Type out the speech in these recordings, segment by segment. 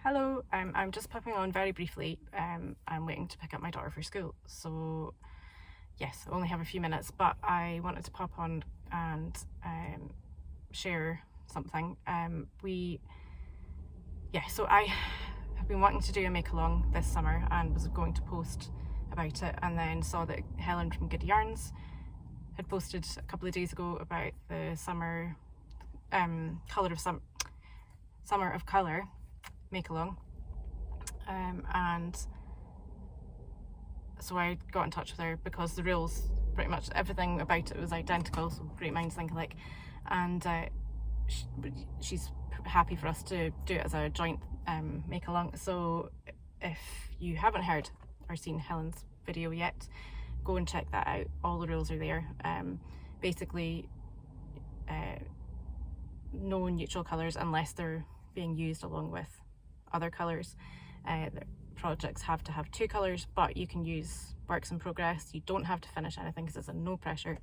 Hello, I'm just popping on very briefly. I'm waiting to pick up my daughter for school, so yes, I only have a few minutes, but I wanted to pop on and share something. So I have been wanting to do a make along this summer and was going to post about it, and then saw that Helen from Good Yarns had posted a couple of days ago about the summer Summer of Colour make along, and so I got in touch with her because the rules, pretty much everything about it was identical, so great minds think alike, and she's happy for us to do it as a joint make along. So if you haven't heard or seen Helen's video yet, go and check that out. All the rules are there. Basically, no neutral colours unless they're being used along with other colours. The projects have to have 2 colours, but you can use works in progress. You don't have to finish anything because it's a no pressure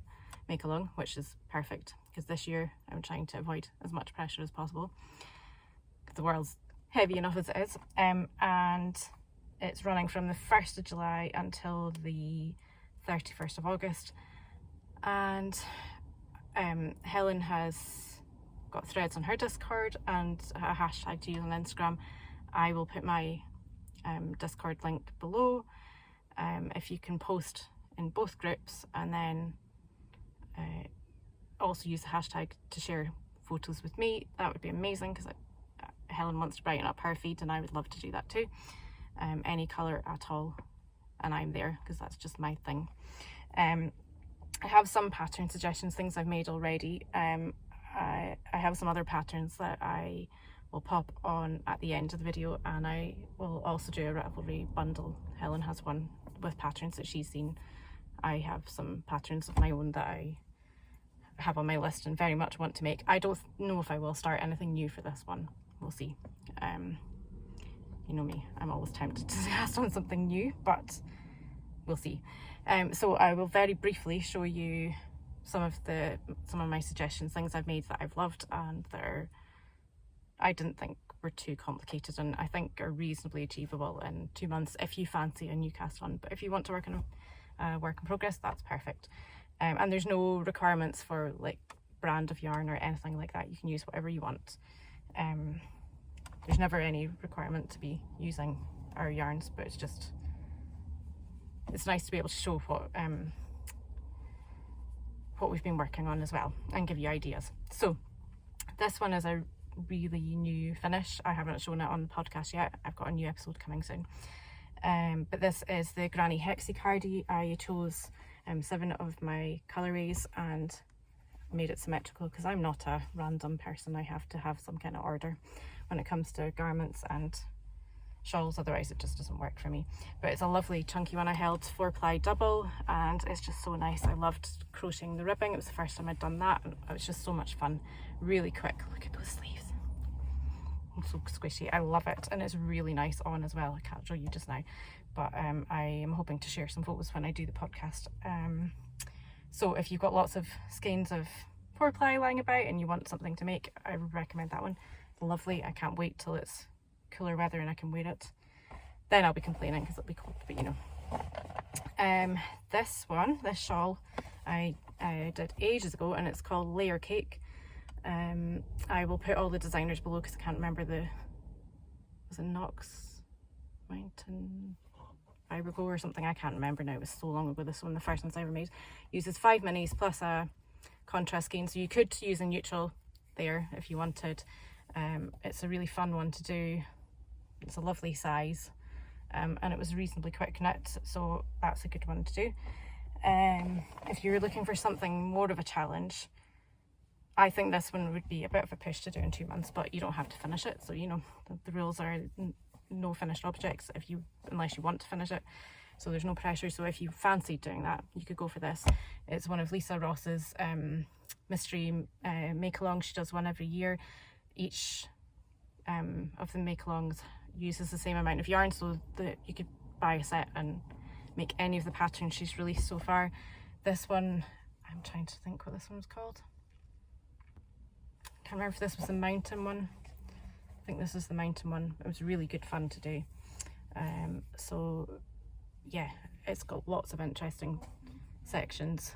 make along, which is perfect because this year I'm trying to avoid as much pressure as possible because the world's heavy enough as it is. And it's running from the 1st of July until the 31st of August. And Helen has got threads on her Discord and a hashtag to use on Instagram. I will put my Discord link below. If you can post in both groups, and then also use the hashtag to share photos with me, that would be amazing because Helen wants to brighten up her feed and I would love to do that too. Any colour at all, and I'm there because that's just my thing. I have some pattern suggestions, things I've made already. I have some other patterns that I will pop on at the end of the video, and I will also do a Ravelry bundle. Helen has one with patterns that she's seen. I have some patterns of my own that I have on my list and very much want to make. I don't know if I will start anything new for this one. We'll see. You know me, I'm always tempted to cast on something new, but we'll see. So I will very briefly show you some of my suggestions, things I've made that I've loved and that I didn't think were too complicated and I think are reasonably achievable in 2 months if you fancy a new cast on. But if you want to work on a work in progress, that's perfect. And there's no requirements for like brand of yarn or anything like that. You can use whatever you want. There's never any requirement to be using our yarns, but it's nice to be able to show what we've been working on as well and give you ideas. So this one is a really new finish. I haven't shown it on the podcast yet. I've got a new episode coming soon. But this is the Granny Hexie cardie. I chose 7 of my colourways and made it symmetrical because I'm not a random person. I have to have some kind of order when it comes to garments and shawls, otherwise it just doesn't work for me. But it's a lovely chunky one. I held 4-ply double and it's just so nice. I loved crocheting the ribbing. It was the first time I'd done that and it was just so much fun. Really quick. Look at those sleeves. It's so squishy. I love it, and it's really nice on as well. I can't show you just now, but I am hoping to share some photos when I do the podcast. So if you've got lots of skeins of 4-ply lying about and you want something to make, I would recommend that one. It's lovely. I can't wait till it's cooler weather and I can wear it. Then I'll be complaining because it'll be cold, but you know. This shawl I did ages ago and it's called Layer Cake. I will put all the designers below because I can't remember was it Knox Mountain Fibergo or something? I can't remember now. It was so long ago. This one, the first ones I ever made, uses 5 minis plus a contrast skein, so you could use a neutral there if you wanted. It's a really fun one to do. It's a lovely size, and it was reasonably quick knit, so that's a good one to do. If you're looking for something more of a challenge, I think this one would be a bit of a push to do in 2 months, but you don't have to finish it. So you know the rules are no finished objects unless you want to finish it. So there's no pressure. So if you fancied doing that, you could go for this. It's one of Lisa Ross's mystery make-alongs. She does one every year. Each of the make-alongs uses the same amount of yarn, so that you could buy a set and make any of the patterns she's released so far. This one, I'm trying to think what this one's called. Can't remember if this was the mountain one. think this is the mountain one. It was really good fun to do. So yeah, it's got lots of interesting sections,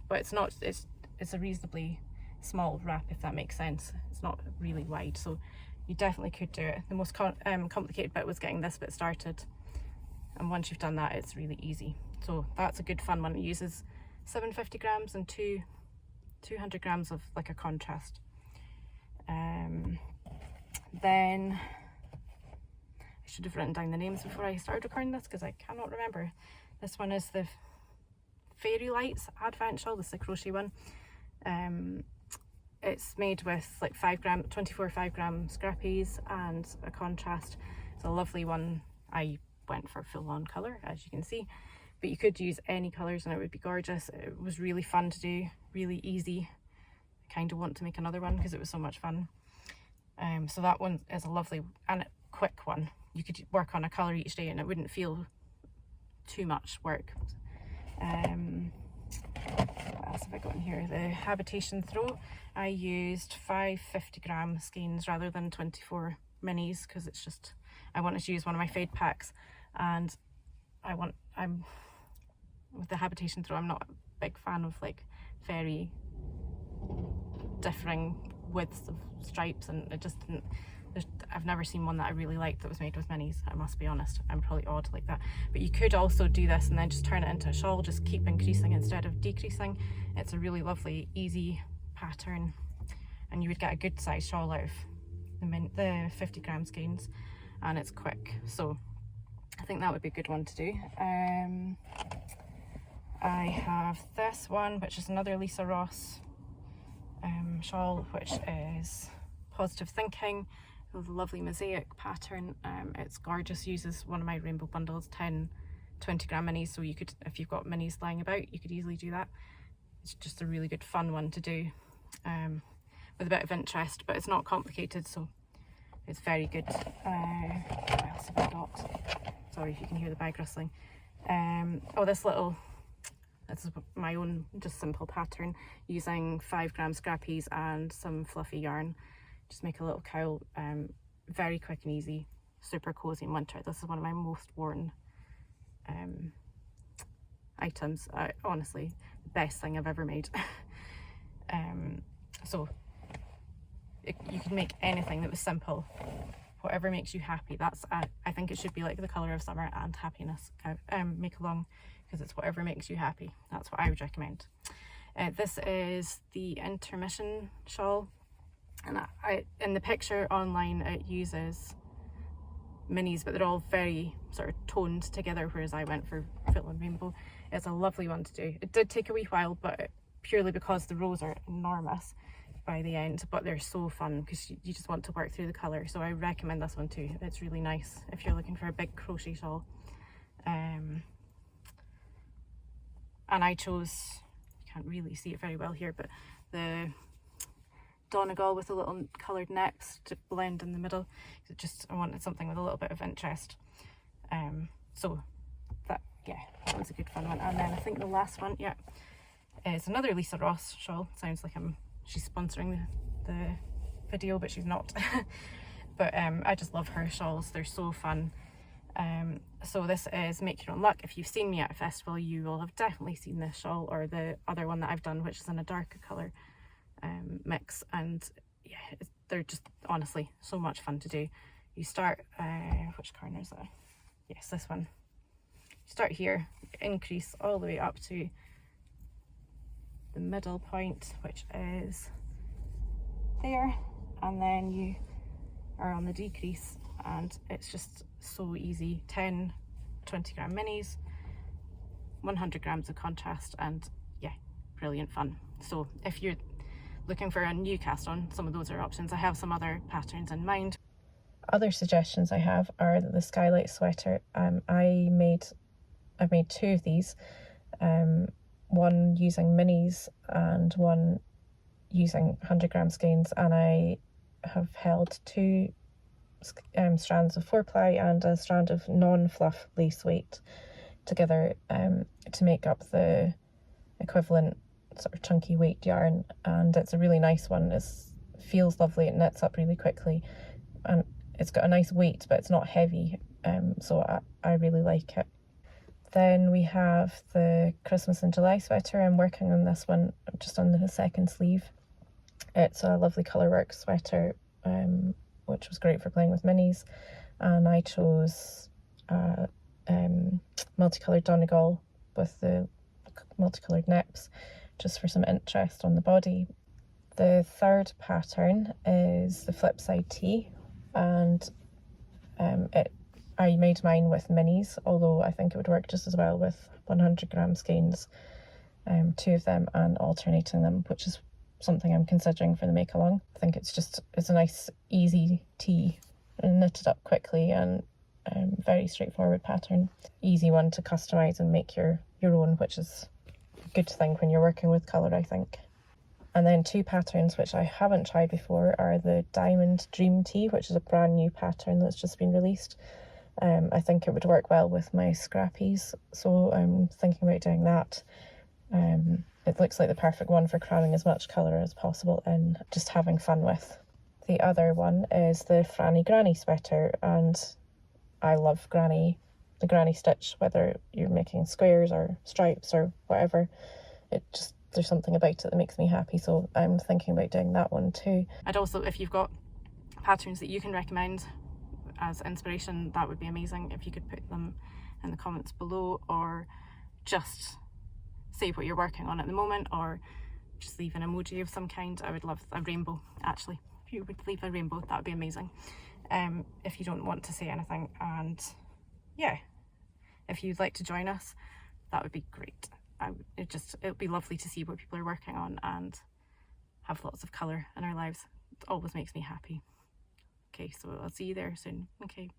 but it's a reasonably small wrap, if that makes sense. It's not really wide, so you definitely could do it. The most complicated bit was getting this bit started, and once you've done that, it's really easy. So that's a good fun one. It uses 750 grams and 200 grams of like a contrast. Then I should have written down the names before I started recording this because I cannot remember. This one is the Fairy Lights Advent Shawl. This is the crochet one. It's made with like 24 5-gram scrappies and a contrast. It's a lovely one. I went for full on colour, as you can see, but you could use any colours and it would be gorgeous. It was really fun to do, really easy. I kind of want to make another one because it was so much fun. So that one is a lovely and quick one. You could work on a colour each day and it wouldn't feel too much work. What else have I got in here? The Habitation Throw. I used 5 50-gram skeins rather than 24 minis because it's just, I wanted to use one of my fade packs, and I'm with the Habitation Throw, I'm not a big fan of like very differing widths of stripes, and it just didn't, I've never seen one that I really liked that was made with minis, I must be honest. I'm probably odd like that. But you could also do this and then just turn it into a shawl, just keep increasing instead of decreasing. It's a really lovely, easy pattern, and you would get a good size shawl out of the 50-gram skeins, and it's quick. So I think that would be a good one to do. I have this one, which is another Lisa Ross shawl, which is Positive Thinking, with a lovely mosaic pattern. It's gorgeous. Uses one of my rainbow bundles, 10 20-gram minis, so you could, if you've got minis lying about, you could easily do that. It's just a really good fun one to do, with a bit of interest, but it's not complicated, so it's very good. What else have I got? Sorry if you can hear the bag rustling. Oh, this is my own just simple pattern using 5-gram scrappies and some fluffy yarn. Just make a little cowl, very quick and easy, super cozy in winter. This is one of my most worn items. Honestly, the best thing I've ever made. So you can make anything that was simple, whatever makes you happy. That's I think it should be like the colour of summer and happiness. Make along, because it's whatever makes you happy. That's what I would recommend. This is the Intermission shawl, and I in the picture online it uses minis, but they're all very sort of toned together, whereas I went for full on rainbow. It's a lovely one to do. It did take a wee while, but purely because the rows are enormous by the end, but they're so fun because you just want to work through the colour. So I recommend this one too. It's really nice if you're looking for a big crochet shawl. And I chose, you can't really see it very well here, but the Donegal with the little coloured necks to blend in the middle. I wanted something with a little bit of interest. So that was a good fun one. And then I think the last one, is another Lisa Ross shawl. Sounds like she's sponsoring the video, but she's not. But I just love her shawls. They're so fun. So this is Make Your Own Luck. If you've seen me at a festival, you will have definitely seen this shawl, or the other one that I've done, which is in a darker colour mix. And yeah, they're just honestly so much fun to do. You start, which corner is that? Yes, this one. You start here, increase all the way up to the middle point, which is there, and then you are on the decrease, and it's just so easy. 10 20-gram minis, 100 grams of contrast, and yeah, brilliant fun. So if you're looking for a new cast on, some of those are options. I have some other patterns in mind. Other suggestions I have are the Skylight sweater. I've made 2 of these, one using minis and one using 100-gram skeins, and I have held 2 strands of 4-ply and a strand of non-fluff lace weight together to make up the equivalent sort of chunky weight yarn, and it's a really nice one. It feels lovely, it knits up really quickly. and it's got a nice weight, but it's not heavy, so I really like it. Then we have the Christmas in July sweater. I'm working on this one just on the second sleeve. It's a lovely colourwork sweater, which was great for playing with minis, and I chose multicoloured Donegal with the multicoloured nips, just for some interest on the body. The third pattern is the Flipside tee, and I made mine with minis, although I think it would work just as well with 100g skeins, 2 of them, and alternating them, which is something I'm considering for the make along. I think it's a nice easy tee, knitted up quickly, and very straightforward pattern. Easy one to customise and make your own, which is a good thing when you're working with colour, I think. And then 2 patterns which I haven't tried before are the Diamond Dream Tee, which is a brand new pattern that's just been released. I think it would work well with my scrappies, so I'm thinking about doing that. It looks like the perfect one for cramming as much colour as possible and just having fun with. The other one is the Franny Granny sweater, and I love the granny stitch, whether you're making squares or stripes or whatever. There's something about it that makes me happy, so I'm thinking about doing that one too. And also, if you've got patterns that you can recommend as inspiration, that would be amazing if you could put them in the comments below, or just say what you're working on at the moment, or just leave an emoji of some kind. I would love a rainbow, actually. If you would leave a rainbow, that would be amazing. If you don't want to say anything, and yeah, if you'd like to join us, that would be great. It would be lovely to see what people are working on and have lots of colour in our lives. It always makes me happy. Okay, so I'll see you there soon. Okay.